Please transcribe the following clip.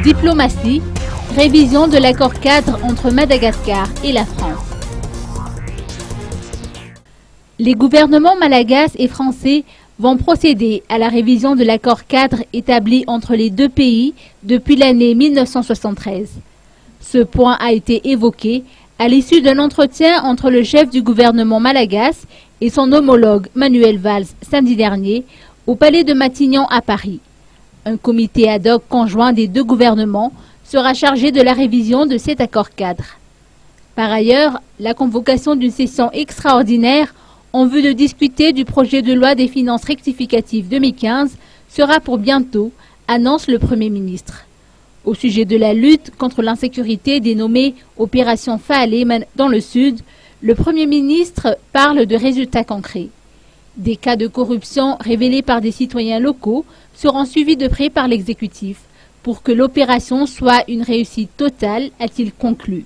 Diplomatie, révision de l'accord-cadre entre Madagascar et la France. Les gouvernements malagasy et français vont procéder à la révision de l'accord-cadre établi entre les deux pays depuis l'année 1973. Ce point a été évoqué à l'issue d'un entretien entre le chef du gouvernement malagasy et son homologue Manuel Valls samedi dernier au palais de Matignon à Paris. Un comité ad hoc conjoint des deux gouvernements sera chargé de la révision de cet accord-cadre. Par ailleurs, la convocation d'une session extraordinaire en vue de discuter du projet de loi des finances rectificatives 2015 sera pour bientôt, annonce le Premier ministre. Au sujet de la lutte contre l'insécurité dénommée Opération Faalémane dans le Sud, le Premier ministre parle de résultats concrets. Des cas de corruption révélés par des citoyens locaux seront suivis de près par l'exécutif pour que l'opération soit une réussite totale, a-t-il conclu.